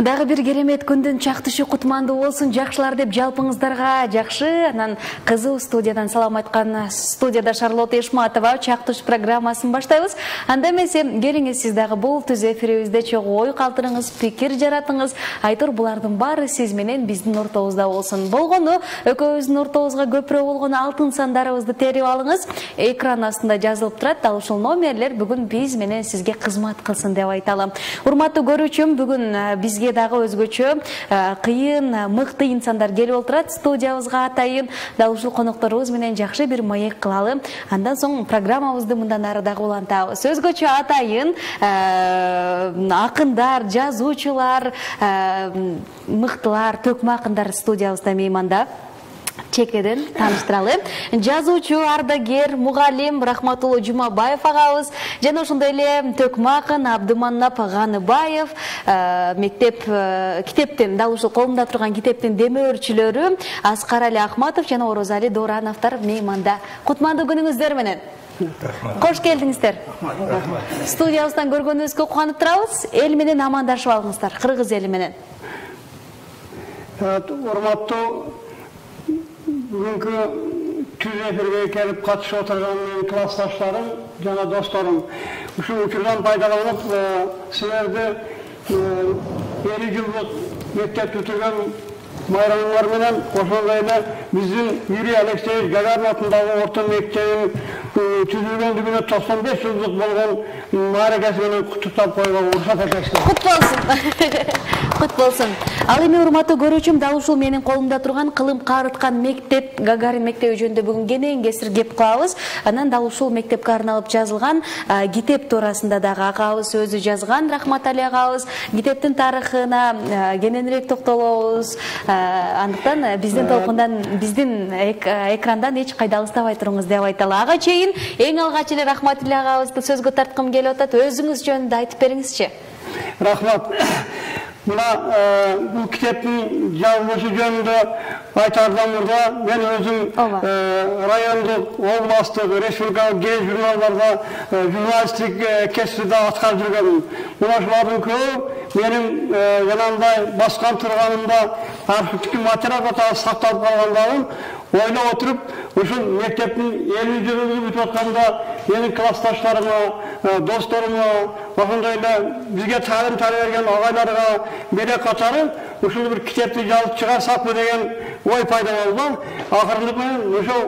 Дагы бир керемет күндүн чактышы кутмандуу болсун, жакшылар деп жалпыңыздарга жакшы. Анан кызуу студиядан салам айткан студияда Шарлотта Ишматова чактыш программасын баштайбыз. Анда эмесе келиңиз сиз дагы бул түз эфирибизде чогуу ой калтырыңыз, пикир жаратыңыз. Айтор булардын баары сиз менен биздин ортобузда болсун. Болгону экөөбүздүн ортобузга көпүрө болгон алтын сандарыбызды терип алыңыз. Экран астында жазылып турат. Дал ушул номерлер бүгүн биз менен сизге кызмат кылсын деп айталым. Урматтуу көрүүчүм, бүгүн бизге дагы өзгөчө кыйын, мыкты инсандар келип отурат студиябызга атайын. Дал ушул конокторубуз менен жакшы бир маек кылалы. Андан соң программабызды мындан ары дагы улантабыз. Өзгөчө атайын акындар, жазуучулар, мыктылар, төкмө акындар студиябызда мейманда. Чекеден таныштыралы. Жазуучу, ардагер, мугалим Рахматулло Жумабаев агабыз, жана ошондой эле төкмө акын Абдыманап Ганыбаев, китептин, дал ушул колумда турган китептин демөөрчүлөрү Аскарали Ахматов жана Орозали Доорановдор мейманда. Кутмандуу күнүңүздөр менен. Кош келдиңиздер. Студиябыздан көргөнүбүзгө кубанып турабыз. Эл менен амандашып алыңыздар, кыргыз эли менен. Урматтуу бүгүнкү түз эфирге келип катышып отурган классташтарым жана досторум, ушул учурдан пайдаланып силерди 50 жылдык мектеп бүтүргөн майрамыңар менен ошондой эле биздин Юрий Алексеевич Гагарин атындагы орто мектебин түзүлгөндүгүнө 95 жылдык болгон мааракеси менен куттуктап койгонго уруксат этесиз. Кут болсун. Кут болсун. Ал эми урматтуу көрүүчүм, дал ушул менин колумда турган кылым каарыткан мектеп, Гагарин мектеби жөнүндө бүгүн кенен кесир кеп кылабыз. Анан дал ушул мектепке арналып жазылган китеп туурасында дагы агабыз өзү жазган, Рахматали агабыз. Китептин тарыхына кененирээк токтолобуз. Андыктан биздин толкундан, биздин экрандан эч кайда алыстабай туруңуз деп айталы. Ага чейин эң алгач эле Рахматали агабызды сөзгө тарткым келип атат. Өзүңүз жөнүндө айтып бериңизчи. Рахмат. Мына бул китептин жазылышы жөнүндө айтардан мурда мен өзүм райондук, областтык, республикалык гез журналдарда журналисттик кесипте аткарып жүргөнмүн. Мына ушулардын көбү менин жанагындай баскан турганымда архивдик материал катары сакталып калгандыгын ойлоп отуруп, ушул мектептин 50 жылдыгы бүтүп атканда менин классташтарыма, досторума, ошондой эле бизге таалим берген агайларга бере катары ушул бир китепти жазып чыгарсакпы деген ой пайда болду. Акырындык менен ошол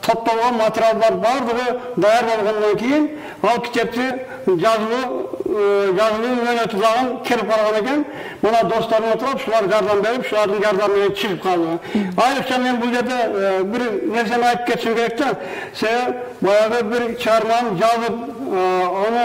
топтолгон материалдар бардыгы даяр болгондон кийин ал китепти жазуу мөөнөтү дагы келип калган экен. Мына досторум отуруп, шулар жардам берип, шулардын жардамы менен чыгып калды. Айрыкча мен бул жерде бир нерсени айтып кетишим керек да. Себеби баягы бир чыгарманы жазып, аны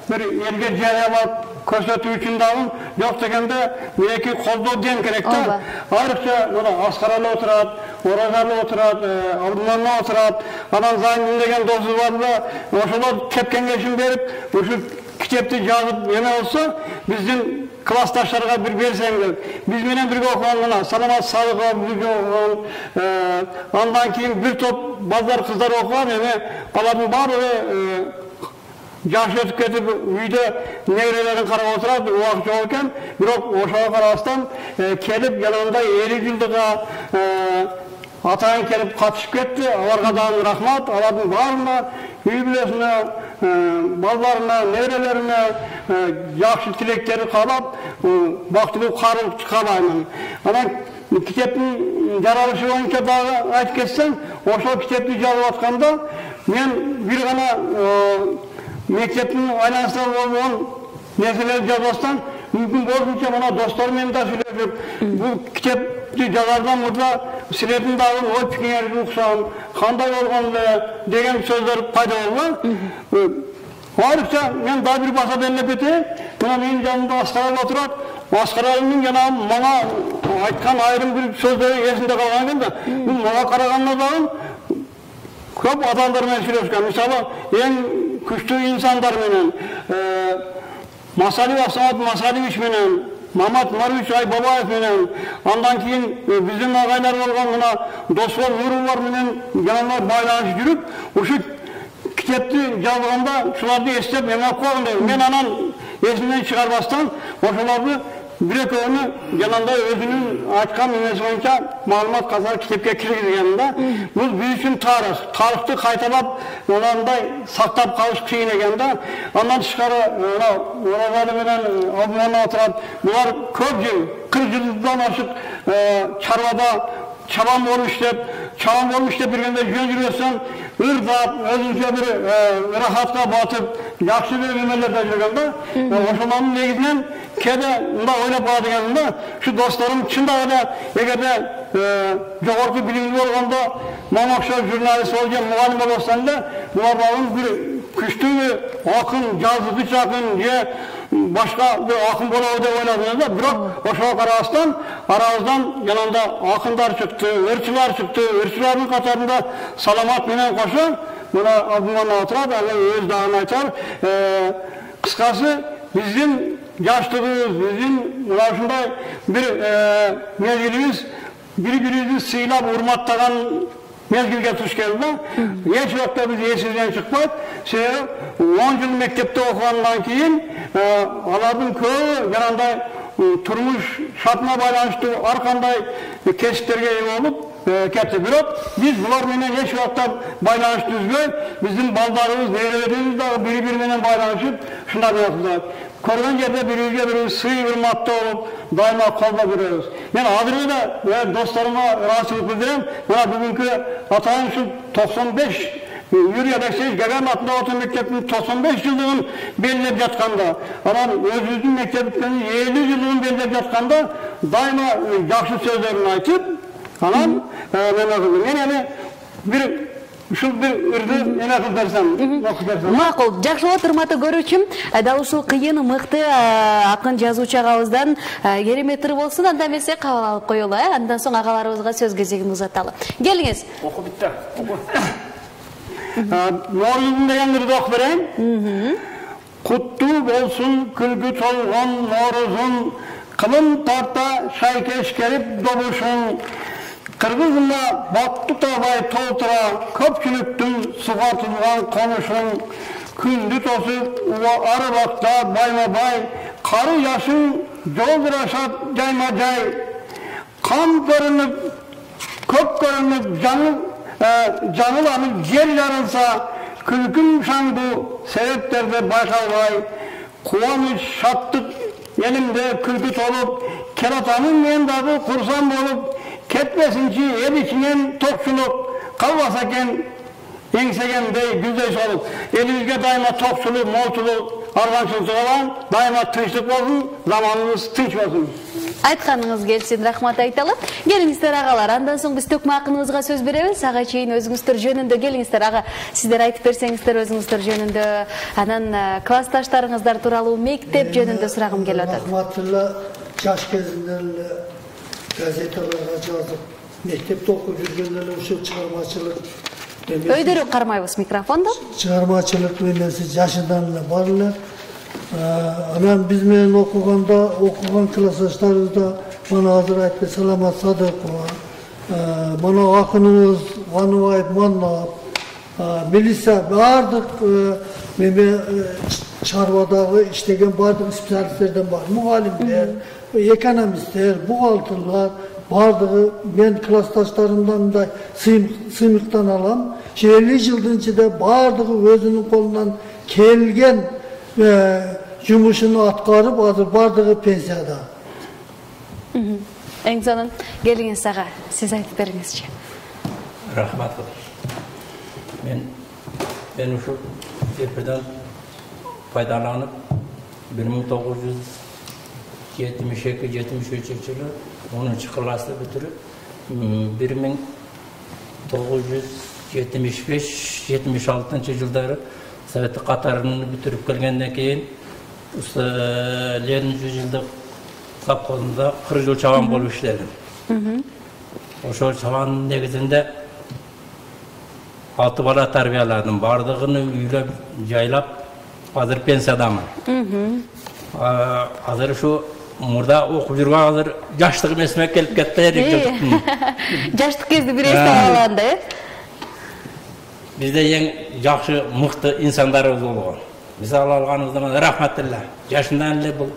бир элге жарыялап көрсөтүү үчүн дагы жок дегенде меники колдоо дем керек да. Айрыкча мына Аскарали отурат, Орозали отурат, Абдыманап отурат, анан Зайнин деген досубуз бар да, ошолор кеп кеңешин берип, ушул китепти жазып эме болсо, биздин классташтарга бир берсеңдер. Биз менен бирге окуган мына Саламат Садыков бирге окуган, андан кийин бир топ балдар, кыздар окуган, эми алардын баары жаш өтүп кетип, үйдө неберелерин карап отурат, убакыт жок экен. Бирок ошого карабастан келип жанагындай 50 жылдыга атайын келип катышып кетти. Аларга дагы рахмат. Алардын баарына, үй бүлөсүнө, балдарына, неберелерине жакшы тилектерди каалап, бактылуу карып каалаймын. Анан китептин жаралышы боюнча дагы айтып кетсем, ошол китепти жазып атканда мен бир гана мектептин айланысында болгон нерселерди жазбастан мүмкүн болушунча мына досторум менен да сүйлөшүп, бул китепти жазардан мурда силердин дагы ой пикириңерди уксам, кандай болгон деген сөздөр пайда болду. Айрыкча мен дагы бир баса белгилеп кетейин. Мына менин жанымда Аскарали отурат. Аскаралинин жана мага айткан айрым бир сөздөрү эсимде калган экен да. Бул мага караганда дагы көп адамдар менен сүйлөшкөн. Мисалы, эң күчтүү инсандар менен, Масалиев Асамат Масалиевич менен, Мамат Маруич Айбабаев менен, андан кийин биздин агайлар болгон мына Досбол Нуруллар менен жанагындай байланышып жүрүп, ушул китепти жазганда шуларды эстеп эме койгон. Мен анан эсимден чыгарбастан ошолорду bir ekönü yanında özünün açkan mümesi boyunca malumat kazar kitapga kirgizganda bu büyüsün tarihti qaytalap onanday saktap kalış kıyın egenda ondan çıkarı oraları bilen abimana oturup bunlar köp yıl 40 yıldan aşık çarvada çaban olmuş dep birgende jön жүрөсөң ырдап өзүнчө bir рахатка батып жакшы bir өмөрлөрдө жүргөндө ошолордун негизинен кээде мындай ойлоп калат экенмин да ушу досторум чындап эле эгерде жогорку билимдүү болгондо мага окшош журналист болуп же мугалим болуп атсам да булар дагы bir күчтүү акын жазгыч акын же башка bir акын болобу деп ойладым да бирок ошого карабастан арабыздан жанагындай акындар чыкты ырчылардын катарында саламат менен кошо мына алдыман отурат аны өз дагы айтар кыскасы биздин жаштыгыбыз биздин мына ушундай bir мезгилибиз бири бирибизди сыйлап урматтаган mezgilge tuş geldi. Hiç vakti biz esizden çıkmadı. 10 yıl mektepte okuyandan keyin aladın köy yanında turmuş şartına bağlanıştı arkanday kesitlerge olup ketdi. Biroq biz bular menen hiç vakti bağlanış düzgün. Bizim baldarımız, neyrelerimiz de biri menen bağlanışıp şundan yaptılar. Көрген жерде бирибизге сый урматта болуп дайыма колдоо беребиз. Мен азыркы да досторума ыраазычылык билдирем. Мына бүгүнкү атайын ушу 95 Юрий Алексеевич Гагарин атындагы орто мектептин 95 жылдыгын белгилеп жатканда, анан өзүбүздүн мектептин 50 жылдыгын белгилеп жатканда дайыма жакшы сөздөрүн айтып, анан мен эми бир ушул bir ырды эне кылып берсем, окуп берсем. Макул, жакшылап урматтуу көрүүчүм, дал ушул кыйын, мыкты акын жазуучу агабыздан керемет ыр болсун, анда эмесе кабыл алып коелу, андан соң агаларыбызга сөз кезегин узаталы. Келиңиз. Окуп битти. Ноорузун деген ырды окуп берейин. Куттуу болсун күлгү толгон Ноорузун, кылым тарта шайкеш келип добушун. Kırgızımda battı tabay толтыра, köpçülüktün sugatılgan konuşun, kündü tosup, arabakta bayma bay, karı yaşın jolduraşat cayma cay, kan görünüp, köp görünüp, canılanıp yer yarılsa, külkün şandı sebeplerde baykalbay, kuvanış, şattık, elimde külkü tolup, keratanın mendadı kursan bolup, ketmesinci el içinen tokçuluk kalmasaken еңсегендей güzel olup elimizge daima tokçuluk, moltuluk, argançılık olan daima tınçlık olsun, zamanımız tınç olsun. Айтқаныңыз келсин, рахмат айталы. Келиңиздер агалар, андан соң биз төкмө акыныбызга сөз беребиз. Ага чейин өзүңүздөр жөнүндө келиңиздер ага. Сиздер айтып берсеңиздер өзүңүздөр жөнүндө, анан классташтарыңыздар тууралуу мектеп жөнүндө сурагым келип атат. Рахматулла, жаш кезинен газеталарга жазып, мектепте окуп жүргөндө ушул чыгармачылык Өйдөрү кармайбыз микрофонду. Чыгармачылык менеси жашынан эле бар эле. Анан биз менен окуган классташтарыбыз да мана азыр айтты Саламат Садыкова, мана акыныбыз Ваныбаев Маннап, милиция бардык меме чарбадагы иштеген бардык специалисттерден бар. Мугалимдер, экономисттер, бухгалтерлар бардыгы мен классташтарымдан мындай сыймыктан алам. 50 жылдын ичинде бардыгы өзүнүн колунан келген жумушуну аткарып, азыр бардыгы пенсияда. Эң сонун келиңиз ага, сиз айтып бериңизчи. Рахмат. Мен ушул эпиден пайдаланып 1972-73 жылы 10 классты бүтүрүп 1975-76 жылдары Советтик катарын бүтүрүп келгенден кийин Ленин 100 жылдык совхозунда 40 жыл чабан болуп иштедим. Ошол чабандын негизинде 6 бала тарбияладым. Бардыгын үйлөп, жайлап, азыр пенсиядамын. Азыр ушу мурда окуп жүргөн азыр жаштыгым эсиме келип кетти. Жаштык кезде бир эсте калганда, Бизде эң жакшы, мыкты инсандарыбыз болгон. Мисал алганыбызда рахматулла. Жашынан эле бул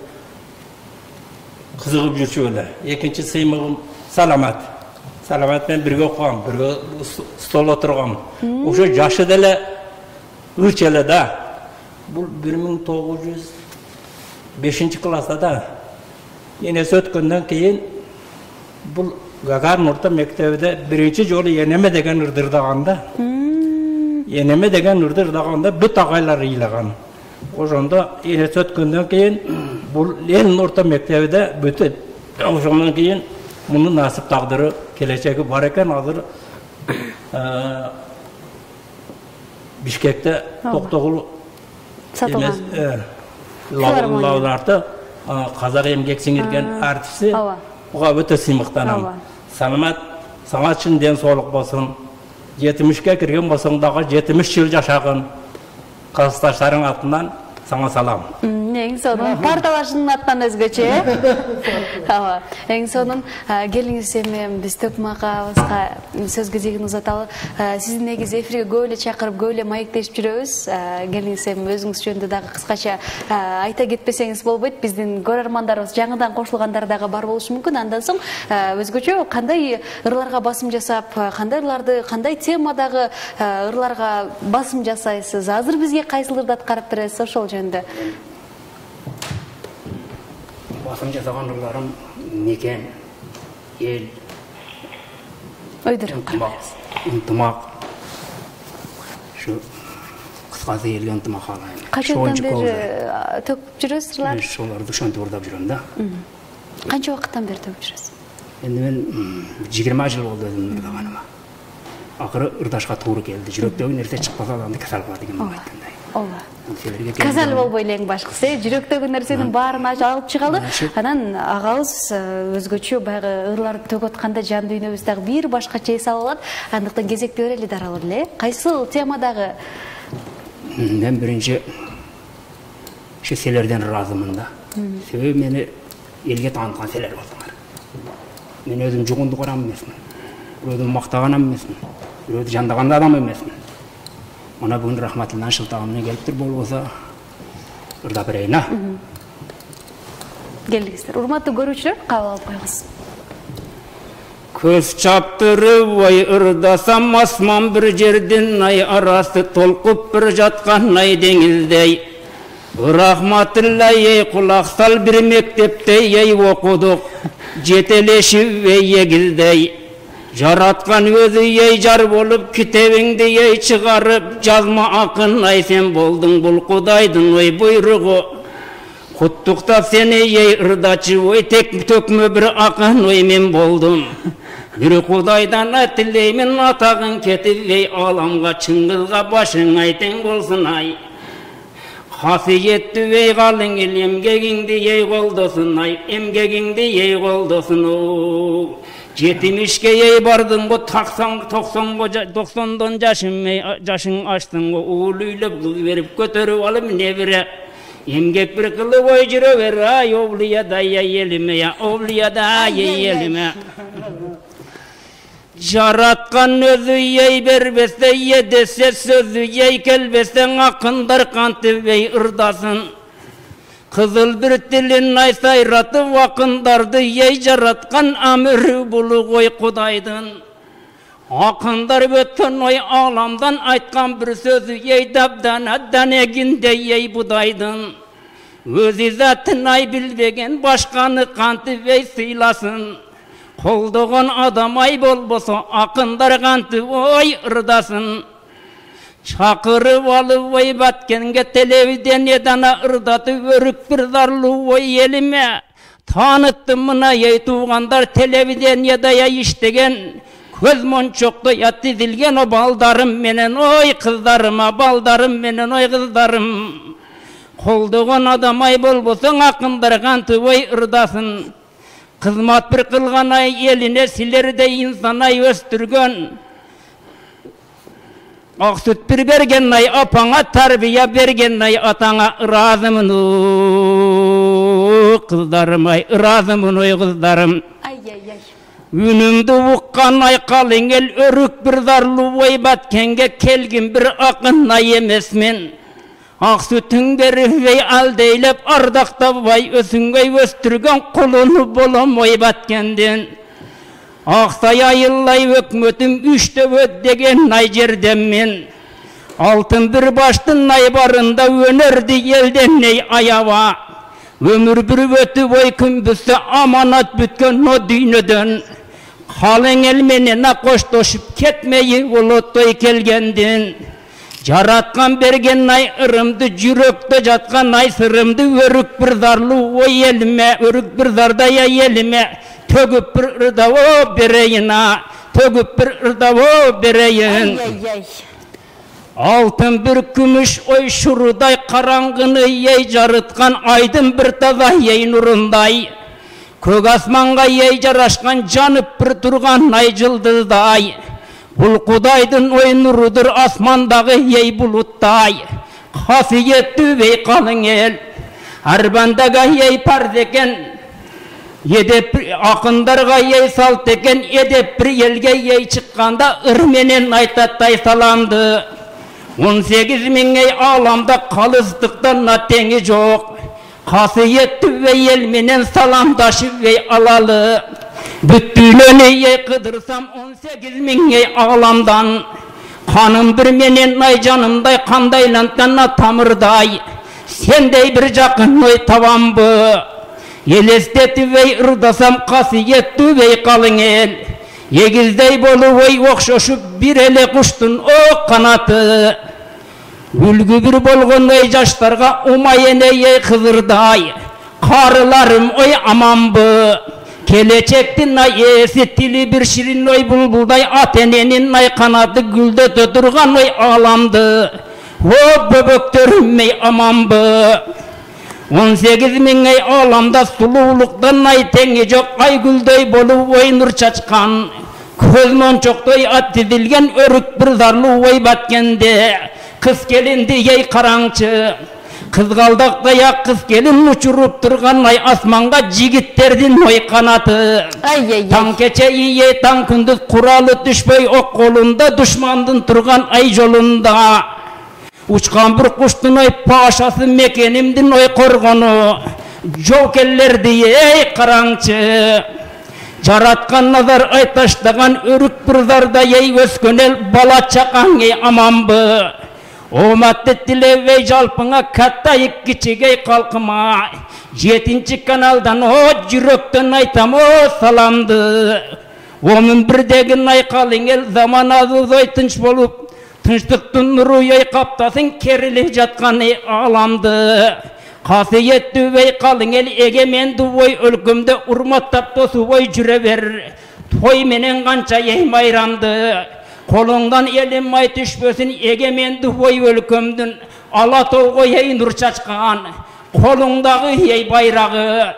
қызығып жүрші өлі. Екінші сыймығым саламат. Саламатмен бірге оқығам, бірге стол отырғам. Ошы жашы дәлі үлчелі да. Бұл 1905 класста да. Енесі өткеннен кейін бұл Гагарин орта мектебіде бірінші жолы енеме деген ұрдырдағанда. Енеме деген ұрдырдағанда бүт ағайлар ийлаған. Ошонда енесі өткеннен кейін бұл Ленин орта мектебіде бүті. Ошондан кейін мұның насып тағдыры келешегі бар екен. Азыр Бишкекте Тоқтоғұл лауларды қазақ емгек сіңірген артисі оға өте сыймықтанам. Саламат, саңатшын ден солық болсын. 70-ке кірген болсыңдағы 70 жыл жашағын қазақсташтарың атынан саңа салам. Ең сонын парталашының аттан өзгөчө. Ең сонын келіңізден біз Төкмақабызға сөз кезегін ұзаталы. Сіздің негіз эфирге көйлі чақырып, көйлі майықтешіп жүрөбүз. Келіңізден өзіңіз жөнді дағы қысқаша айта кетпесеңіз болбойт. Біздің көрермандарыбыз жаңыдан қосылғандардағы бар болушы мүмкін. Андан соң өзгөчө қандай ырларға басым жасап, қандай ырларды, қандай темадағы ырларға басым жасайсыз? Азыр бізге қайсыларды атқарып бересіз ошол жөнді? Басым жасаған ұрларым мекен, ел, ынтымақ. Шу қысқасы елге ынтымақ қалайын. Қашандан бері төгіп жүресіздер? Шоларды шонты ұрдап жүрем да. Қанша уақыттан бері төгіп жүресіз? Енді мен 20 жыл болды өзім ұрдағаныма. Ақыры ұрдашқа туыры келді. Жүректегі нәрсе шықпаса адамды касал қылады деген бұл айтқандай. Казал болбой элең башкысы, жүрөктөгү нерсенин баарын алып чыгалы. Анан агабыз өзгөчө баягы ырларды төгүп атканда жан дүйнөбүздөгү бир башкача эс алып алат. Андыктан кезекте берели даралар эле. Кайсыл темадагы? Мен биринчи силерден ыраазымын да. Себеби мени элге тааныткан силер болдуңар. Мен өзүм жугундук арам эмесмин. Өзүм мактаган эмесмин. Өзүм жандаган адам эмесмин. Ona bugün rahmetinden şıltağımına geliptir bol olsa ırda bireyin ha. Geldiğinizler. Urmatlı görüşler kabul alıp koyunuz. Köz çaptırıp vay ırdasam asman bir jerdin ay arası tolkup bir jatkan ay dengizdey. Rahmatillahi ey kulak sal bir mektepte ey okuduk. Jeteleşip ve yegizdey. Jaratkan özü ey jar bolup kitebingdi ey çıgarıp жазма akın ay sen boldun bul kudaydın oy buyruğu Kuttukta seni ey ırdaçı oy tek tökmü bir akın oy men boldum Bir kudaydan atileymin atağın ketip ey alamga çıngılga başın ayten bolsun ay Hasiyetli ey kalın el emgegingdi ey koldosun ay emgegingdi ey koldosun oy 70'ke ey bardın bu 90'dan yaşın açtın bu uğurluylap kız verip götürüp alıp ne bire emgek bir kılı boy jüre ver ay ovliya da ya elime ya ovliya da ya elime Jaratkan özü ey berbeste ye dese sözü ey kelbesen akınдар kantı ve ırdasın Kızıl bir dilin ay sayratı vakındardı ey jaratkan amiri bulu koy kudaydın. Akındar bütün oy alamdan aytkan bir sözü ey dabdana daneginde ey budaydın. Öz izatin ay bilbegen başkanı kantı ey sıylasın. Kolduğun adam ay bolbosa akındar kantı oy ırdasın. Çakırıp alıp oy batkenge televizyon edana ırdatı örük bir darlı oy elime tanıttım mına ey tuğandar televizyon edaya iştegen köz monçokta yat dizilgen o baldarım menen oy kızlarıma baldarım menen oy kızlarım kolduğun adam ay bolbosun akındır kantı oy ırdasın kızmat bir kılgan ay eline silerde insan ay östürgön Aksut bir bergen ay apana tarbiya bergen ay atana razımın kızlarım ay razımın oy kızlarım Ünümdü uqqan ay kalın el örük bir darlı oy batkenge kelgin bir akın ay emesmin Aksütün berifey aldeylep ardaqtabay ösüngey östürgen kulunu bolamoy batkendin. Aksay ayıllay hökmötüm üçte öddegen Nayjerdemmin. Altın bir baştın naybarında önerdi elden ney ayava. Ömür bir ötü boy kümbüsse amanat bütken no düynödön. Halın elmenine koştoşup ketmeyi uluttoy kelgendin. Jaratkan bergen nay ırımdı, jürökte jatkan nay sırımdı. Örük bir zarlı oy elime, örük bir zardaya elime. Tögüp bir ırda o bereyina, tögüp bir ırda o bereyin. Altın bir kümüş oy şuruday karangını yey jarıtkan aydın bir taza yey nurunday. Kök asmanga yey jaraşkan janıp bir turgan nay jıldızday. Bulkudaydın oy nurudur asmandağı yey bulutday. Hasiyetli bey kalın el, arbandaga yey parzeken. Edep akındarga yey salt eken, edep bir yelge yey çıkkanda ırmenen aytattay salamdı. 18 mingey alamda kalıstıktan natengi çok. Hasiyetli ve yelmenen salamdaşı ve alalı. Büttüylönü yey kıdırsam 18 mingey alamdan. Kanım bir menen nay canımday kandaylantanna tamırday. Sendey bir jakın oy tavambı. Elesteti ve ırdasam kasiyetli ve kalın el. Yegizdey bolu oy okşoşup bir ele kuştun o kanatı. Ülgü bir bolgon oy jaşlarga umayene yey kızırday. Karılarım oy amanbı. Keleçektin nay esi tili bir şirin oy bulbulday. Atenenin nay kanadı gülde tötürgan oy ağlamdı. O böböktörümmey amanbı. 18 mingey alamda sululuktan ay tengi çok. Ay güldey bolu oy nur çaçkan. Köz monçoktoy at dizilgen örük bir zarlı oy batkende. Kız gelindi yey karangçı. Kız kaldakta ya kız gelin uçurup durgan ay asmanga jigitlerdin oy kanatı. Tan keçe iye tan kündüz kuralı düşbey ok kolunda düşmandın turgan ay jolunda. Uçkan bir kuştun oy paşası mekenimdin oy korgonu. Jokellerdi yey karangçı. Jaratkan nazar ay taştagan örük bir zarda yey öskönel bala çakan yey amanbı. Omattetile ve jalpına kattayık kiçigey kalkıma. 7. kanaldan o jürökten aytam o salamdı. Onun birdegin ay kalın el zaman azız oy tınç bolup. Tınçtıktın nuru yey kaptasın kerilip jatkan ey alamdı. Kasiyetli ve kalın el egemendi oy ölkümde urmattap dosu oy jürever. Toy menen kança yey mayrandı. Kolundan elim may düşbösün egemendi oy ölkümdün. Alatolgo yey nur çaçkan. Kolundağı yey bayrağı.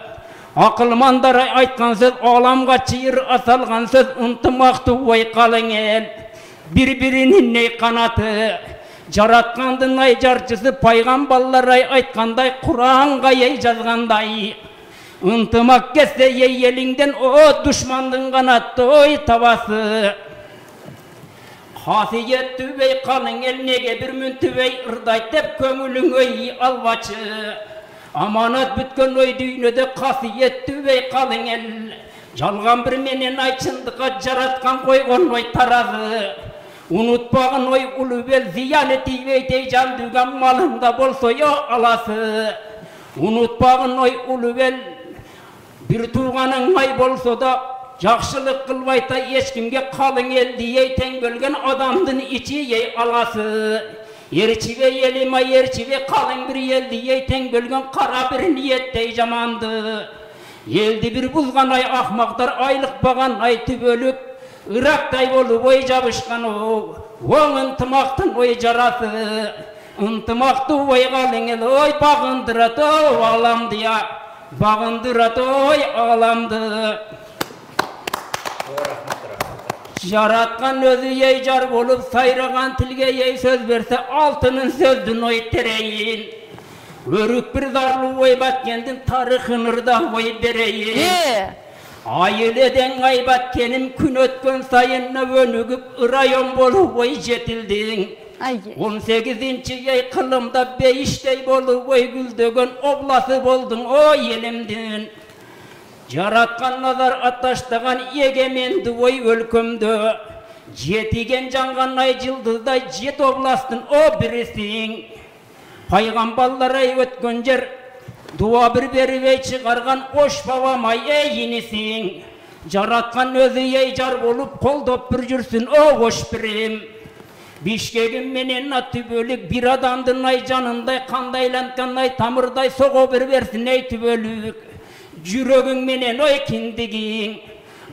Akılmandar aytkan söz alamga çıyır asalgan söz untumaktı oy kalın el. Birbirinin ney kanatı. Jaratkandın ay jarçısı paygamballar ay aytkanday Kur'an'a yey жазганday. Untumak kesse yey elinden o düşmandın kanatı oy tavası. Hasiyetli bey kalın el nege bir müntübey ırdayt dep köngülün öy alvaçı. Amanat bütken oy düynöde kasiyetli bey kalın el. Jalgan bir menen ayçındıka jaratkan koygon oy tarazı. Unutpağın oy ulubel ziyaleti veydey can dügan malında bolso yo alası. Unutpağın oy ulubel bir tuğanın ay bolso da jakşılık kılbayta eşkimge kalın el diyey ten bölgen adamdın içi yey alası. Yerçive elima yerçive kalın bir el diyey ten bölgen kara bir niyettey jamandı. Eldi bir buzgan ay ahmaktar aylık bagan ay tübölük. Irak'tay bolu oy jabışkan o, ıntımaktın oy jarası. Intımaktı oy kalın el oy bağındırat o ağlamdı ya. Bağındırat oy ağlamdı. Jaratkan özü yey jar bolup sayragan tilge yey söz verse altının sözdün oy tereyin. Örük bir zarlı oy batkendin tarıkın ırda oy bereyin. Aileden aybat kenim gün ötkön sayınna önügüp ırayon bolu oy jetildin. 18-ci ey kılımda beyiştey bolu oy güldögön oblası boldun o yelimdin. Jaratkan nazar ataştagan egemendi oy өлkömdö. Jetigen jangan ay jıldızday jet oblastın o birisin. Paygamballar ay ötkön jer dua bir beribey çıkargan oş babamay ey yinisin. Jaratkan özü ey jar bolup koldop bir jürsün o hoş birim. Bişkegim menen atı bölük bir adamdın ay janınday kandaylankan ay tamırday soğu bir versin ey tübölük. Jürögün menen oy kindigin.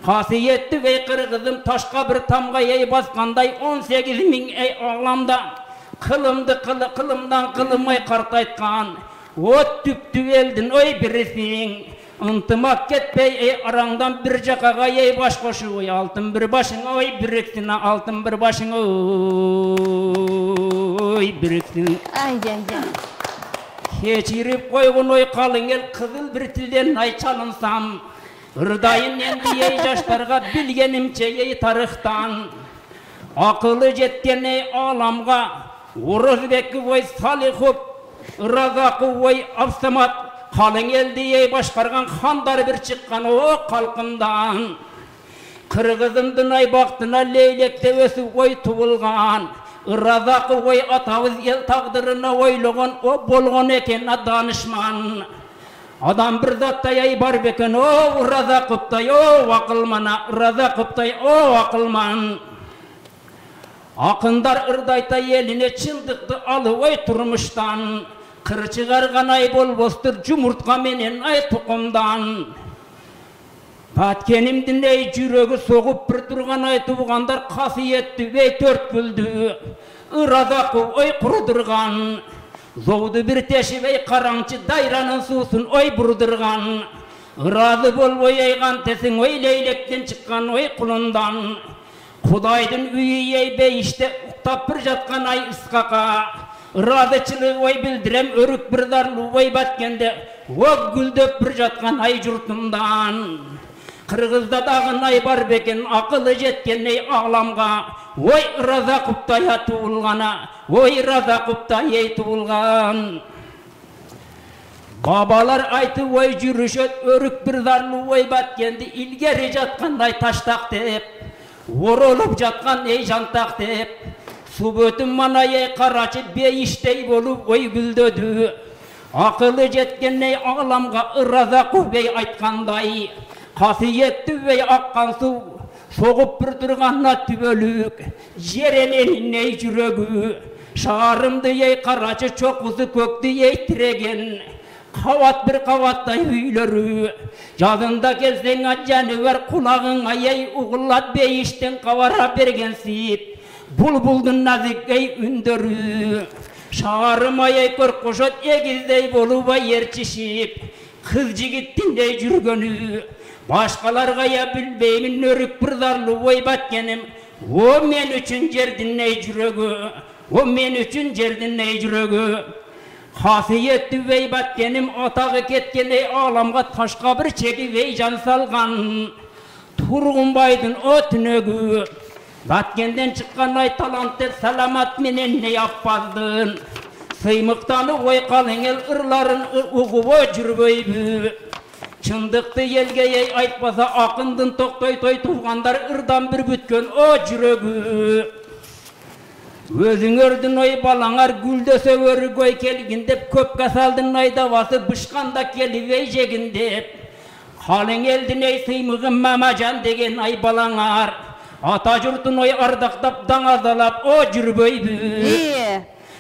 Hasiyetli ve kırgızım taşka bir tamga ey baskanday 18.000 ey ağlamda. Kılımdı kılımdan kılımay kartaytkan. Ot tüptü eldin oy birisin. Intımak ketpey ey arangdan bir jakaga ey baş koşu oy altın bir başın oy biriksin altın bir başın oy biriksin. Keçirip koygun oy kalın el kızıl bir tilden ay çalınsam. Irdayın endi ey yaşlarga bilgenimçe ey tarıhtan. Akıllı jetken ey alamga Uruzbek oy Salihop Razakı oy Absamat kalın eldi ey başkargan handar bir çıkkan o kalkından. Kırgızımdın ay baktına leylekte ösü oy tubulgan. Razakı oy atavız el taqdırına oyluğun o bolğun eken danışman. Adam bir zattay ay bar beken o Razakıptay o akılmana Razakıptay o akılman. Akındar ırdayta eline çındıktı alı oy turmuştan. Kır çıgargan ay bol bostur cumurtka menen ay tukumdan. Patkenimdin ey jürögü soğup bir turgan ay tuğandar kasiyetli ve tört güldü. Razakı oy kurudurgan. Zoğdu bir teşi ve karançı dayranın susun oy burdurgan. Razı bol oy aygan tesin oy leylekten çıkkan oy kulundan. Kudaydın üyü ey beyişte uktap bir jatkan ay ıskaka. Razıçılığı oy bildirem örük bir darlı oy batkende o güldöp bir jatkan ay jurtumdan. Kırgızda dağın ay bar beken akıllı jetken ey ağlamga. Oy Razakıptay tuğulgana, oy Razakıptay ey tuğulgan. Babalar aytı oy jürüşöt örük bir darlı oy batkendi ilgeri jatkanday taştak dep. Orolup jatkan ey jantak dep. Subötüm mana ey karaçı beyiştey bolup oy güldödü. Akıllı jetken ey ağlamga Razakı bey aytkanday. Kasiyetli ve akkan su soğup bir durganna tübölük. Jerenenin ey jürögü. Şarımdı ey karaçı çok uzı köktü ey tiregen. Kavat bir kavatday üylörü. Yazında gelsen acanı ver kulağına ey uğullat beyişten kavara bergensip. Bulbuldun nazik ey ündörü. Şarıma ey korkuşot egizdey boluba yerçişip. Kız jigittin ey jürgönü. Başkalarga ya bilbeymin örük bir darlı oy batkenim. O men üçün jerdin ey jürögü. O men üçün jerdin ey jürögü. Hasiyetli vey batkenim atağı ketken ey ağlamga taşka bir çeki vey jan salgan. Turgunbaydın o tünögü. Batkenden çıkkan ay talantı salamat menen ne yappazdın. Sıymıktanı oy kalın el ırların uğubo jürböybü. Çındıktı yelge ey aytpasa akındın toktoy toy tuğandar ırdan bir bütkön o jürögü. Özün ördün oy balаңар güldöse örü goy kelgin dep köpke saldın ay davası bışkanda keli vey jegin dep. Halın eldin ey sıymığın mamajan degen ay balаңар. Ata jurtun oy ardaktap dаңazalap o jürböybü.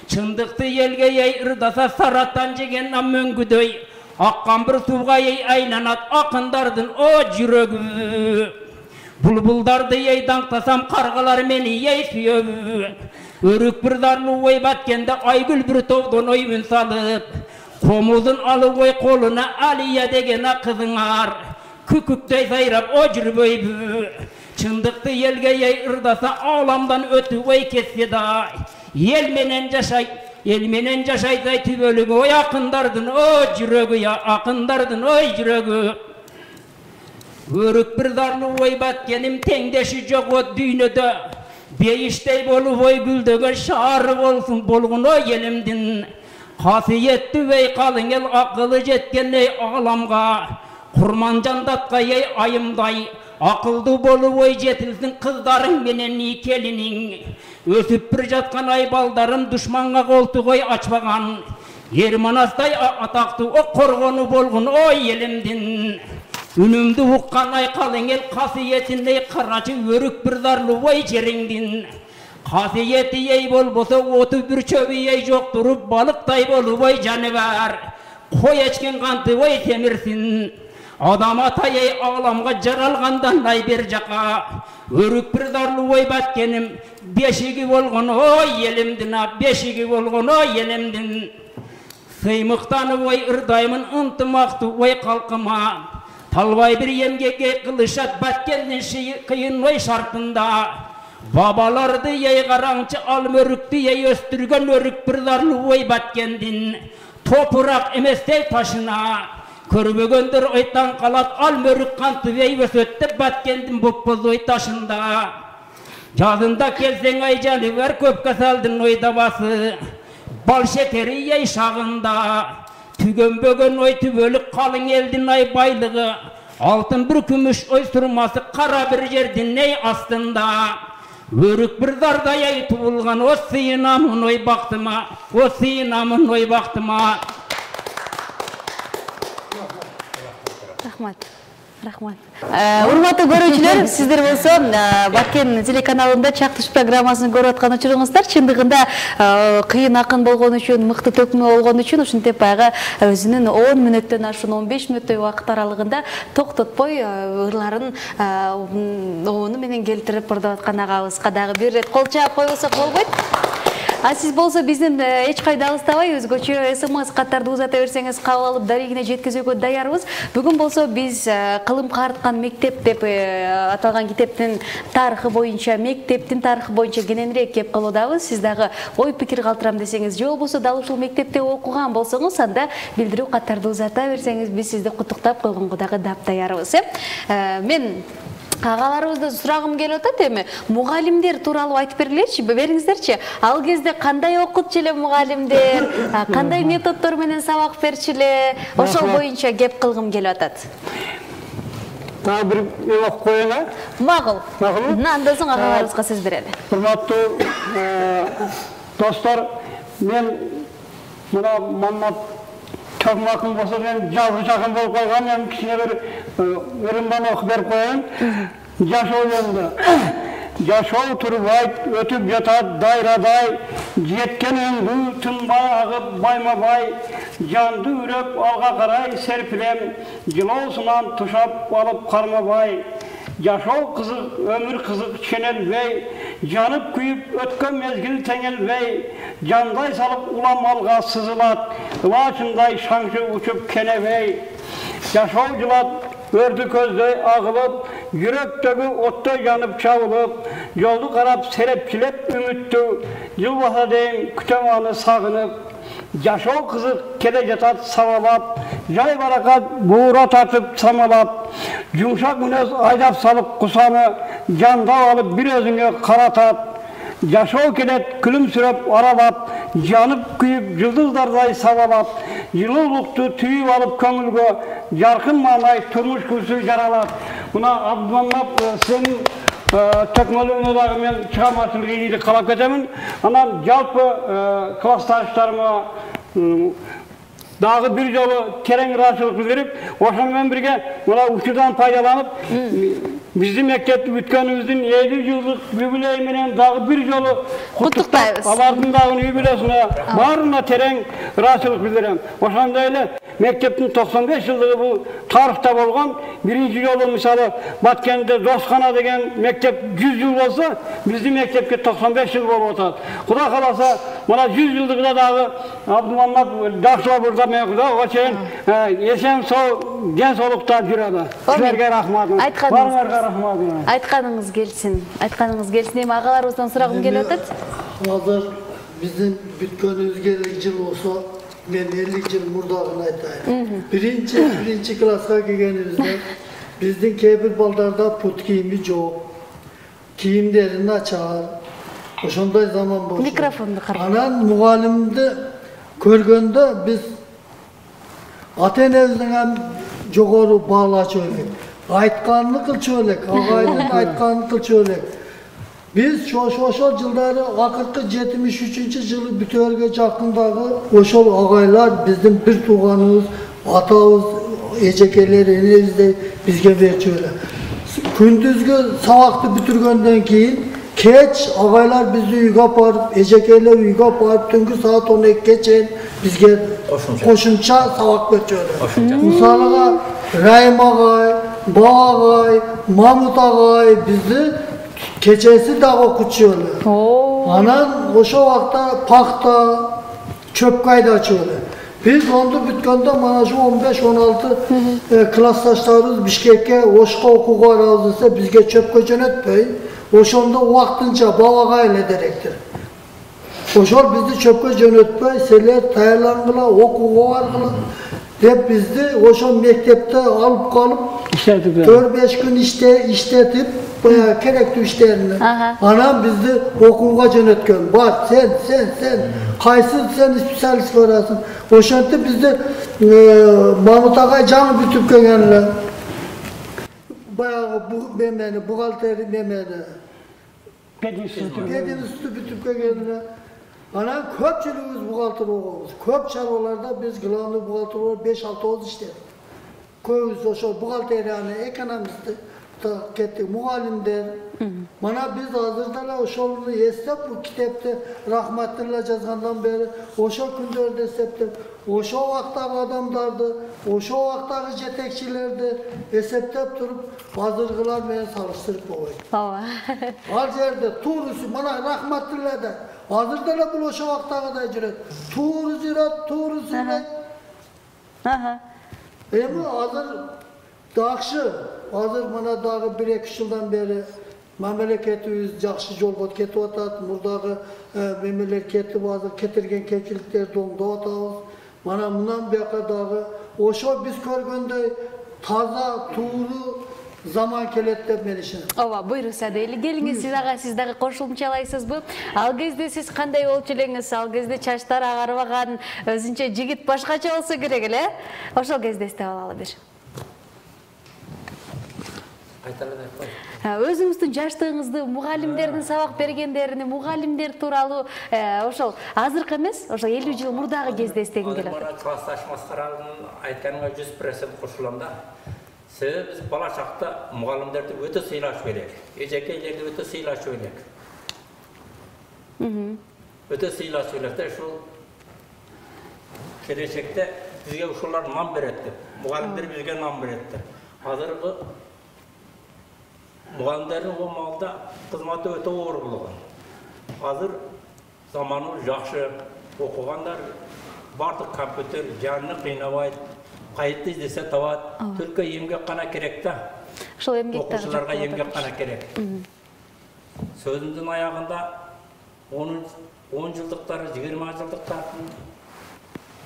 Çındıktı yelge ey ırdasa saratan jegen am möngüdöy. Akkan bir suga ey aylanat akındardın o jürögü. Bulbuldardı ey dаңtasam kargalar meni ey süyöbü. Örük bir darlı oy batkende aygül bir tovdon oy ün salıp. Komuzun alı oy koluna Aliya degena kızınar. Küküktey sayrap o jürböybü. Çındıktı yelge ey ırdasa ağlamdan ötü oy kesse day. Elmenen jaşayday tübölügü oy akındardın o jürögü ya akındardın oy jürögü. Örük bir darlı oy batkenim tengdeşi jok o düynödö. Beyiştey bolu boy güldögön şarı bolsun bolgun o yelimdin. Hasiyetli vey kalın el akıllı jetken ey ağlamga. Kurman candatka ey ayımday. Akıldı bolu boy jetilsin kızların menen nikelinin. Ösüp bir jatkan ay baldarım düşmanga koltu koy açmagan. Yermanastay ataktı o korgonu bolgun o yelimdin. Ünümdü hukkan ay kalın el kasiyetindey karacı örük bir darlı vay jeringdin. Kasiyeti yey bol bosa otu bir çöbü yey jok durup balıktay bolu vay canivar. Koy eçkin kantı vay temirsin. Adam atayay ağlamga jaralgandan ay bir jaka. Örük bir darlı vay batkenim. Beşigi bolgun o yelimdin ha. Beşigi bolgun o yelimdin. Sıymıktanı vay ırdaymın ıntımaktı vay kalkıma. Talvay bir yemgege kılışat batkendin şeyi kıyın vay şarkında. Babalardı yey karançı alm örüktü yey östürgen örük bir darlı vay batkendin. Toprak emestey taşına. Körbögöndür oytan kalat alm örük kantı vey ösötte batkendin boppoz oy taşında. Yazında kelsen ay canı ver köpke saldın oy dabası. Bal şekeri yey şağında. Tügön bögön oy tübölük kalın eldin ay baylığı. Altın bir kümüş oy sürması kara bir yerdin ney astında. Örük bir darda yay tuğulgan o sıyınamın oy baktıma. O sıyınamın oy baktıma. Rahmat. Rahmat. Урматтуу көрүүчүлөр, сиздер болсо Баткен телеканалында чактыш программасын көрүп аткан учуруңуздар. Чындыгында кыйын акын болгон үчүн, мыкты төкмө болгон үчүн ушинтип баягы өзүнүн 10 мүнөттөн ашуун 15 мүнөттөй убакыт аралыгында токтотпой ырларын обуну менен келтирип ырдап аткан агабызга дагы бир ирет кол чаап койбосок болбойт. А сиз болсо биздин эч кайда алыстабай өзгөчө СМС каттарды узата берсеңиз кабыл алып дарегине жеткизүүгө даярбыз. Бүгүн болсо биз кылым карыткан мектеп деп аталган китептин тарыхы боюнча, мектептин тарыхы боюнча кененирээк кеп кылуудабыз. Сиз дагы ой пикир калтырам десеңиз, же болбосо дал ушул мектепте окуган болсоңуз, анда билдирүү каттарды узата берсеңиз, биз сизди куттуктап койгонго дагы даярбыз. Мен агаларыбыздан сурагым келип атат эми. Мугалимдер тууралуу айтып бериңиздерчи. Ал кезде кандай окутчу эле мугалимдер, кандай методдор менен сабак берчү эле, ошол боюнча кеп кылгым келип атат. Daha bir evak koyana. Mağıl. Mağıl. Andan soň agalарыбызга söz bereli. Hurmattуу dostlar, men muna Mammat Çakmak'ın bolsa ben жазгы чакын болуп калган, эми кичине бир өрүмбан окуп берип коеюн. Жашоо жөнүндө. Жашоо турбайт, өтүп жатат дайрадай, жеткен өңгү тынбай агып байма-бай, жанды үрөп алга карай серпилем, жылоосунан тушап алып кармабай. Жашоо кызык, өмүр кызык ченелбей, жанып күйүп өткөн мезгил теңелбей, жандай салып улам алга сызылат, ылачындай шаңшы учуп кенебей. Жашоо жылат, өрдү көздөй агылып, жүрөктөгү оттой жанып чабылып, жолду карап серепчилеп үмүттүү, жылбаса дейин күтөм аны сагынып. Жашоо кызык келе жатат сабалап, жай баракат буура тартып самалап, жумшак мүнөз айдап салып кусаны, жандап алып бир өзүңө каратат. Жашоо келет күлүмсүрөп аралап, жанып күйүп жылдыздардай сабалап, жылуулукту түйүп алып көңүлгө, жаркын маанай турмуш күрсү жаралат. Мына Абдыманап сенин төкмөлүүнү дагы мен чыгармачылык ийгилик каалап кетемин. Анан жалпы классташтарыма дагы бир жолу терең ыраазычылык билдирип, ошону менен бирге мына учурдан пайдаланып, биздин мектепти бүткөнүбүздүн 50 жылдык юбилей менен дагы бир жолу куттуктайбыз. Алардын дагы юбилейсине баарына терең ыраазычылык билдирем. Ошондой эле мектептин 95 жылдыгы бул тарыхта болгон. Биринчи жолу мисалы Баткенде Доскана деген мектеп 100 жыл болсо, биздин мектепке 95 жыл болуп атат. Кудай кааласа, мына 100 жылдыгында дагы Абдыманап жакшылап ырдап куда, ого чейин эсен соо, ден соолукта жүрөбү. Силерге рахмат. Баарыңарга рахмат. Айтканыңыз келсин. Айтканыңыз келсин. Эми агаларыбыздан сурагым келип атат. Азыр биздин бүткөнүбүзгө 50 жыл болсо, мен 50 жыл мурдагын айтайын. Birinci класска келгенибизде биздин кээ бир балдарда пут кийими жок. Кийимдери начар, Ошондой zaman болчу. Микрофонду карап. Анан мугалимди көргөндө биз ата-энебиздин ham жогору баалачу элек. Айтканын кылчу элек, агайдын айтканын кылчу элек. Biz ошол жылдары акыркы 73-жылы бүтөөргө жакындагы ошол агайлар биздин бир тууганыбыз, атабыз, эжекелер, энебиздей бизге берчү эле. Күндүзгү сабакты бүтүргөндөн кийин кеч агайлар бизди үйгө апарып, эжекелер үйгө апарып, түнгү саат 12-ге чейин бизге кошумча сабак берчү эле. Мисалыга Райым агай, Багай, Мамут агай бизди keçesi de okutuşuyor. Anan o vakta pakta, çöp kaydı açıyor. Biz onu bütkende bana şu 15-16 klastaşlarımız Bişkek'e oşka okuğa razıysa bizge çöp kocan etmeyin. Oşonda o vaktınca bavağa ile direktir. Oşol bizde çöp kocan etmeyin, seler tayarlanğıla, okuğa vargıla. Hep bizde oşon mektepte alıp kalıp 4-5 gün işletip gerekli işlerini. Anam bizde okulga yönetken. Bak sen. Kaysın sen spesialist varasın. O şantta bizde Mahmut Ağay canı bütüp gelgenler. Bayağı bu memeni, buhalteri memeni. Pedin üstü bütüp gelgenler. Anam köpçülüğümüz buhalter oğumuz. Köp çarvalarda biz gılanlı buhalter oğumuz 5-6 işledik. Köyümüz o buhalteri yani ekonomisti. Kettik muhallimler. Bana biz hazırda oşolunu esnep bu kitapta rahmetliler yazgandan beri oşo günlerde esneptim. Oşo vaktaki adamlardı, oşo vaktaki jetekçilerdi esneptep durup hazırgılar beni çalıştırıp koydu. Al yerde tuğrusu bana rahmetliler de hazırda bu oşo vaktaki da icret. Tuğrusu Emi hazır dağışı, hazır bana dağı 1-2 yıldan beri memleketimiz yaxşı yolga ketip atat, murdağı memleketi bazı ketirgen kemçilikler doğumda atağız. Bana bundan bir dağı, oşo biz körgönde taza, tuğru zaman keletip menişin. Ова, buyursa deyli. Geliniz siz ağa, siz dağı koşulmçalaysız bu. Al gezde siz kanday olçu elеңiz, al gezde çaşlar ağarıvagan, özünçe jigit başkaça olsa gerek ele. Oşol gezde istep alalı bir. Өзүңүздүн жаштыгыңызды, мугалимдердин сабак бергендерини, мугалимдер тууралуу ошол азыркы эмес, ошол 50 жыл мурдагы кезде эстегим келет. Мына классташ маскаранын айтканыңа 100% кошулам да. Себеби биз бала чакта мугалимдерди өтө сыйлашып элек. Эжекейлерди өтө сыйлашып элек. Өтө сыйлашып элек да ушул келечекте бизге ушулар нам берет деп. Мугалимдер бизге нам берет деп. Азыркы muğalimlerin o malda kızmatı öte uğur bulgan. Hazır zamanı жақсы okuganlar bardık kompüter canını kıynavaydı. Kayıtlı izlese tavat. Türkiye emgek kana kerek de. Okusularga emgek kana kerek. Sözümüzün ayağında 10 yıldıkları, 20 yıldıkları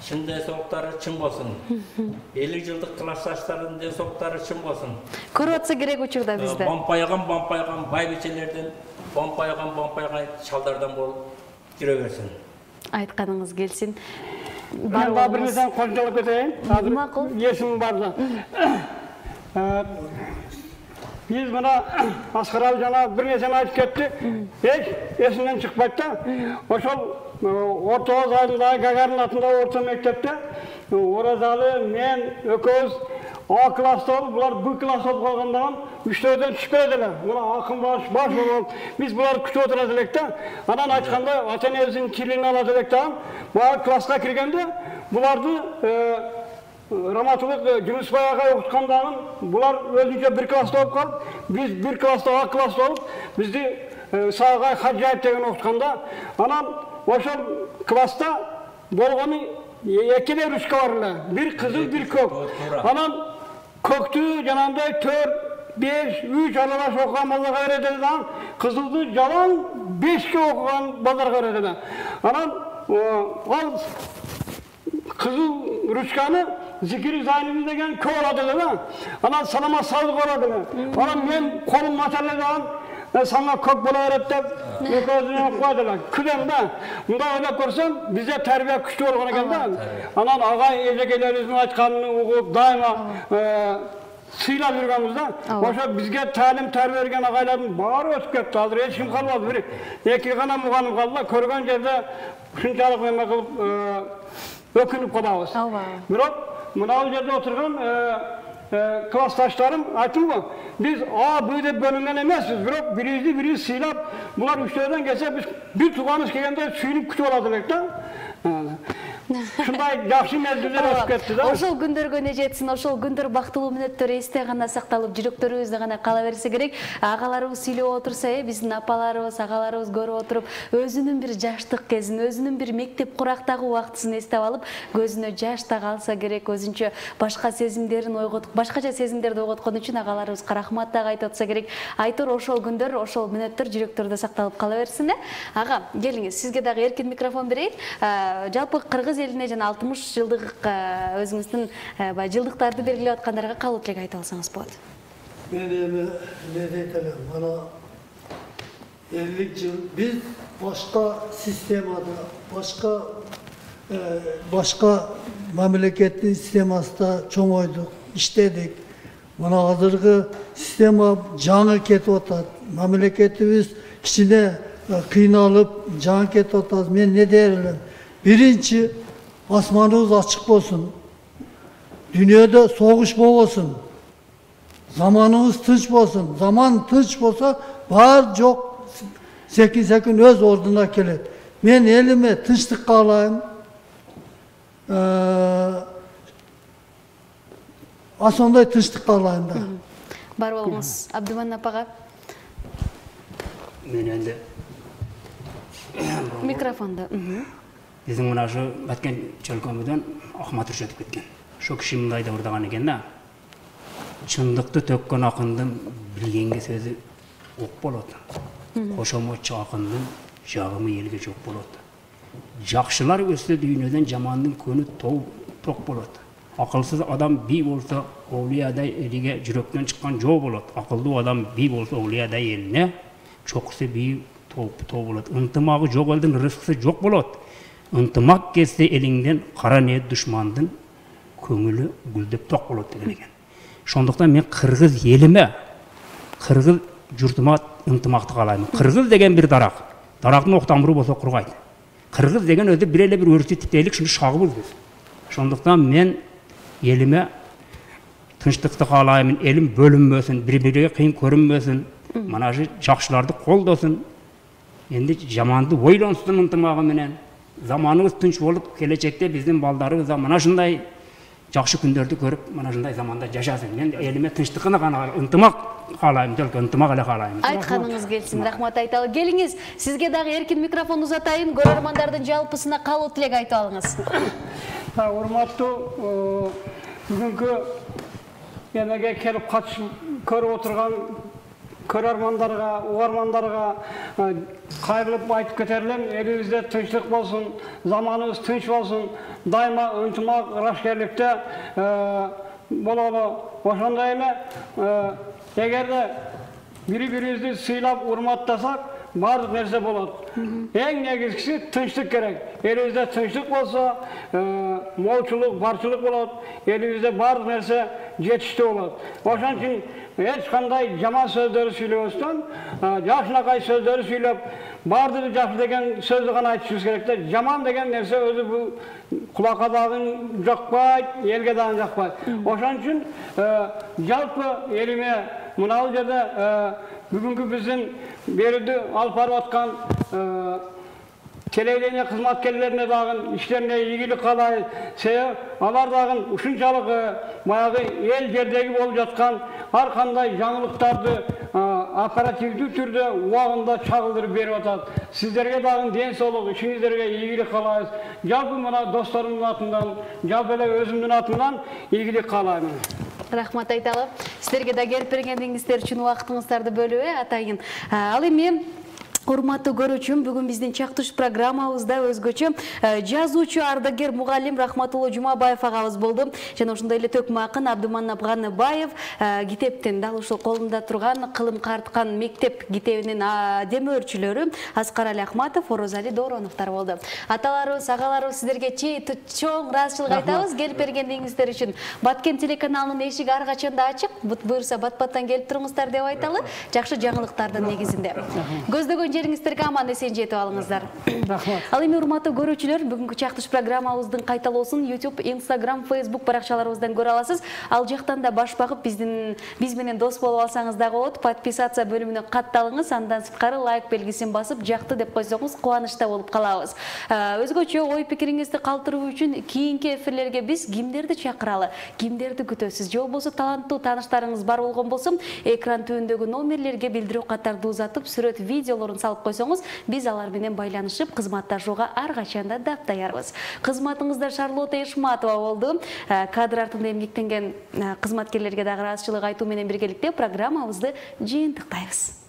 Çin desokları çın bolsun. 50 yıllık klassdaşların desokları çın bolsun. Көрөтсө керек учурда бизде. Бампайган байбичелерден, бампайган чалдардан болуп жүрө берсин. Айтканыңыз келсин. Ben daha bir insan konuşalıp edeyim. Yesim vardı. Biz bana Askar abi cana bir insan ayıp kettik. Hiç esinden çıkmaydı da. Oşol Orta Oğuz ayında Gagarin altında orta mektepte. Orazalı men, ököz, A klasta olup, bular B klasta olup kalgandan 3-4'den çıkıp ediler. Buna akın baş olup, biz bular küçük oturacak da. Anan açkanda Ateneviz'in kirliğini alacak da. Bu klasta kirgende, bulardı Ramatuluk Cünüs Bayak'a okutkandan, bular özünce bir klasta olup kalıp, biz bir klasta A klasta olup, bizde Sağay Hacayip degen okutkanda. Anan oşol klasta bolğanı Ekine rüşka varlar. Bir kızıl, bir kök. Anan köktü cananda 4, 5, 3 aralaş okuyan bazar gayret edilen. Kızıldı yalan 5 ki okuyan bazar gayret edilen. Anan al kızıl rüşkanı zikir-i zaynimiz degen kök oladı edilen. Anan sanama sağlık oladı edilen. Anan ben kolum materyalden sana kök bola öğretip gözüne koydular. Külen de bunda öyle korsan bize terbiye güçlü olgan ekan da. Anan ağay ejekelerimizin aytkanını ugup daima sıylap yurganımızda. Oşa bizge talim terbiye bergen ağayların bari ötüp ketti. Hazır hiç kim kalmadı. Bir iki gana muğanım kaldılar. Körgen yerde şunçalık neme kılıp ökünüp kalabız. Bırak mınal yerde oturgan klastaşlarım aytım mı? Biz bu de bölümden emesiz. Bırak biri sıylap bunlar üçlerden geçse biz bir tuğanız kelgende suyunup küçük oladık da. Şunday yaxşı mezgilder ötüp ketti da. Ошол күндөргө не жетсин, ошол күндөр бактылуу мүнөттөр эсте гана сакталып, жүрөктөрүбүздө гана кала берсе керек. Агаларыбыз сүйлөп отурса, биздин апаларыбыз, агаларыбыз көрүп отуруп, өзүнүн бир жаштык кезин, өзүнүн бир мектеп курактагы убактысын эстеп алып, көзүнө жаш да калса керек, өзүнчө башка сезимдерин башкача сезимдерди ойготкон үчүн агаларыбызга рахмат да айтып атса керек. Айтор ошол күндөр, ошол мүнөттөр жүрөктөрдө сакталып кала берсин. Ага, келиңиз, сизге дагы эркин микрофон берейин. Жалпы кыргыз элине жана 60 жылдык өзүңүздүн жылдыктарды белгилеп аткандарга калуу тилек айтып алсаңыз болот. Мен эми не дейт элем, мана 50 жыл биз башка системада, башка мамлекеттин системасында чоңойдук, иштедик. Мана азыркы система жаңы кетип атат. Мамлекетибиз кичине кыйналып, жаңы кетип атат. Мен не дер элем? Birinci, asmanımız açık olsun. Dünyada soğuş olsun. Zamanımız tınç olsun. Zaman tınç olsa var çok sekin öz orduna gelir. Ben elime tınçlık kalayım. Asonday tınçlık kalayım da. Бар болуңуз, Абдыман апага. Мен енді Микрофонда. Біздің мына шу баткен чөлкөмүдөн Ахмат өтүп кеткен. Шо киши мындай да ырдаган экен да. Чындыкты төккөн акындын билгенге сөзү ок болот. Кошомочу акындын жагымы элге жок болот. Жакшылар өссө дүйнөдөн жамандын көнү ток болот. Акылсыз адам бий болсо Оулиядай элиге жүрөктөн чыккан жоо болот. Акылдуу адам бий болсо Оулиядай элине чокусу бий тоо болот. Ынтымагы жок элдин рызкысы жок болот. Ынтымак кетсе элиңден кара ниет душмандын көңүлү гүлдөп ток болот деген экен. Шондуктан мен кыргыз элиме, кыргыз журтума ынтымакты каалайм. Кыргыз деген бир дарак. Дарактын октамыры болсо кургайт. Кыргыз деген өзү бир эле бир өрүтү типтейлик шуну шагыбыз биз. Шондуктан мен элиме тынчтыкты каалайм. Элим бөлүнбөсүн, бири-бириге кыйын көрүнбөсүн. Мана ушул жакшыларды колдосун. Энди жаманды ойлонсун ынтымагы менен. Заманыбыз тынч болуп, келечекте биздин балдарыбыз мана ушундай жакшы күндөрдү көрүп, мана ушундай заманда жашасын. Мен элиме тынчтыкны гана ынтымак каалайм, только ынтымак эле каалайм. Айтканыңыз келсин, рахмат айталы. Келиңиз, сизге дагы эркин микрофон узатайын, көрөрмандардын жалпысына калуу тилек айтып алыңыз. Урматтуу бүгүнкү эмеге келип көрүп отурган көрөрмандарга, угармандарга кайрылып айтып кетерлим, элибизде тынчтык болсун, заманыбыз тынч болсун, дайыма ынтымак, ырашкерликте бололу. Ошондой эле эгерде бири-бирибизди сыйлап, урматтасак, бардык нерсе болот. Эң негизгиси тынчтык керек. Элибизде тынчтык болсо, молчулук, барчылык болот. Элибизде бардык нерсе жетиштүү болот. Ошон үчүн эч кандай жаман сөздөрдү сүйлөбөстөн, жакшынакай сөздөрдү сүйлөп, бардыгы жакшы деген сөздү гана айтышыбыз керек да. Жаман деген нерсе өзү бул кулакка дагы жакпайт, элге дагы жакпайт. Ошон үчүн жалпы элиме мына жерде бүгүнкү биздин берүүдү алып барып аткан телевидение кызматкерлерине дагы иштерине ийгилик каалайт. Себеби алар дагы ушунчалык баягы эл жердеги болуп жаткан ар кандай жаңылыктарды оперативдүү түрдө убагында чагылдырып берип атат. Сиздерге дагы ден соолук, ишиңиздерге ийгилик каалайбыз. Жалпы мына досторумдун атынан, жалпы эле өзүмдүн атынан ийгилик каалайм. Рахмат айталы. Сіздерге да келіп бергендігіңіздер үшін уақытыңыздарды бөлуі атайын. Ал эми Урматтуу көрүүчүм, бүгүн биздин чактыш программабызда өзгөчө жазуучу ардагер мугалим Рахматулло Жумабаев агабыз болду. Жана ошондой эле төкмө акын Абдыманап Ганыбаев китептин дал ушул колунда турган Кылым карткан мектеп китебинин демөөрчүлөрү Аскарали Ахматов, Орозали Дороновдор болду. Аталарыбыз, агаларыбыз сиздерге чоң ыраазычылык айтабыз келип бергендигиңиздер үчүн. Баткен телеканалынын эшиги ар качанда ачык. Буюрса бат-баттан келип туруңуздар деп айталы. Жакшы жаңылыктардын негизинде. Көздөгөн жериңиздерге аман эсен жетип алыңыздар. Ал эми урматтуу көрүүчүлөр, бүгүнкү чактыш программабыздын кайталоосун YouTube, Instagram, Facebook баракчаларыбыздан көрө аласыз. Ал жактан да баш багып биз менен дос болуп алсаңыз дагы болот. Подписация бөлүмүнө катталыңыз, андан сырткары лайк белгисин басып, жакты деп койсоңуз кубанычта болуп калабыз. Өзгөчө ой пикириңизди калтыруу үчүн кийинки эфирлерге биз кимдерди чакыралы, кимдерди күтөсүз? Же болбосо таланттуу тааныштарыңыз бар болгон болсо, экран түбүндөгү номерлерге билдирүү катарды узатып, сүрөт, видеолорун салып койсоңуз, биз алар менен байланышып кызматташууга ар качанда даптаярбыз. Кызматыңызда Шарлотта Ишматова болду. Кадр артында эмгектенген кызматкерлерге дагы ыраазычылык айтуу менен биргеликте программабызды жыйынтыктайбыз.